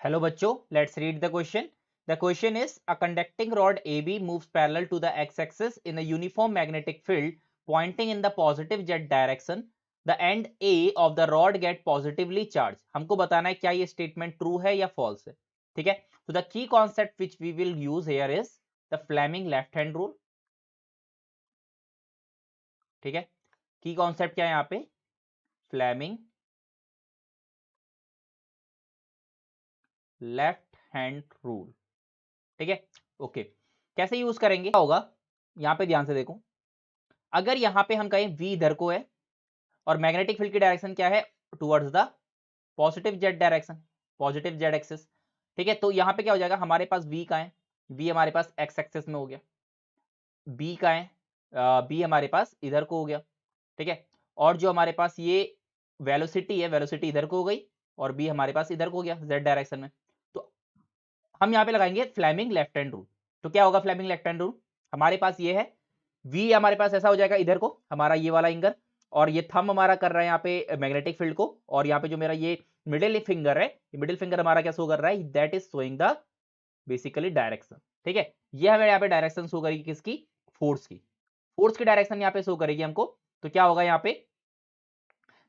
Hello बच्चों, let's read the question. The question is a conducting rod AB moves parallel to the x-axis in a uniform magnetic field pointing in the positive z direction. The end A of the rod get positively charged. हमको बताना है क्या ये statement true है या false है. ठीक है. So the key concept which we will use here is the Fleming left hand rule. ठीक है. Key concept क्या है यहाँ पे? Fleming left hand rule. ठीक है. ओके. कैसे यूज करेंगे? क्या होगा यहां पे, ध्यान से देखो. अगर यहां पे हम कहें v इधर को है और मैग्नेटिक फील्ड की डायरेक्शन क्या है? Towards the positive Z direction, positive Z axis. ठीक है. तो यहां पे क्या हो जाएगा? हमारे पास v का है, v हमारे पास एक्स एक्सिस में हो गया. b का है, b हमारे पास इधर को हो गया. ठीक है. और जो हमारे पास ये वेलोसिटी है, वेलोसिटी इधर को हो गई और b हमारे पास इधर को हो गया z डायरेक्शन में. तो हम यहाँ पे लगाएंगे फ्लेमिंग लेफ्ट हैंड रूल. तो क्या होगा फ्लेमिंग लेफ्ट हैंड रूल? हमारे पास ये है v हमारे पास ऐसा हो जाएगा इधर को, हमारा ये वाला एंगल, और ये थंब हमारा कर रहा है यहाँ पे मैग्नेटिक फील्ड को, और यहाँ पे जो मेरा ये मिडिल फिंगर है, ये मिडिल फिंगर हमारा क्या शो कर रहा है? That is showing the basically direction. ठीक है. ये हमें यहाँ पे डायरेक्शन शो करेगी किसकी? फोर्स की. फोर्स की डायरेक्शन यहाँ पे शो करेगी हमको. तो क्या होगा यहाँ पे?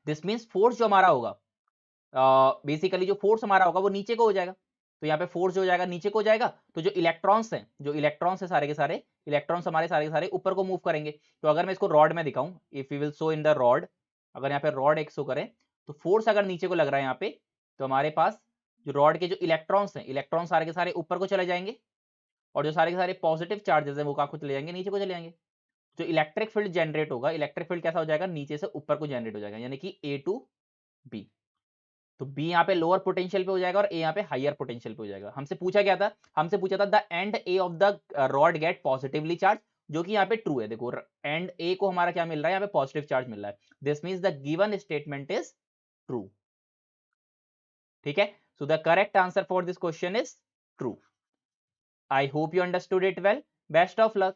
दिस मीन्स फोर्स जो हमारा होगा, बेसिकली जो फोर्स हमारा होगा वो नीचे को हो जाएगा. तो यहाँ पे फोर्स जो हो जाएगा नीचे को हो जाएगा. तो जो इलेक्ट्रॉन्स हैं, जो इलेक्ट्रॉन्स है सारे के सारे, इलेक्ट्रॉन्स हमारे सारे के सारे ऊपर को मूव करेंगे. तो अगर मैं इसको रॉड में दिखाऊं, if you will show in the rod, अगर यहाँ पे रॉड एक शो करें, तो फोर्स अगर नीचे को लग रहा है यहाँ पे, तो हमारे पास जो रॉड के जो इलेक्ट्रॉन्स हैं, इलेक्ट्रॉन सारे के सारे ऊपर को चले जाएंगे, और जो सारे के सारे पॉजिटिव चार्जेस हैं वो कहाँ को चले जाएंगे? नीचे को चले जाएंगे. जो इलेक्ट्रिक फील्ड जनरेट होगा, इलेक्ट्रिक फील्ड कैसा हो जाएगा? नीचे से ऊपर को जनरेट हो जाएगा, यानी कि ए टू बी. तो बी यहाँ पे लोअर पोटेंशियल पे हो जाएगा और ए यहाँ पे हायर पोटेंशियल पे हो जाएगा. हमसे पूछा क्या था? हमसे पूछा था the end A of the rod get positively charge, जो कि यहाँ पे ट्रू है. देखो एंड ए को हमारा क्या मिल रहा है? यहाँ पे पॉजिटिव चार्ज मिल रहा है. This means the given statement is true. ठीक है. So the correct answer for this question is true. I hope you understood it well. Best of luck.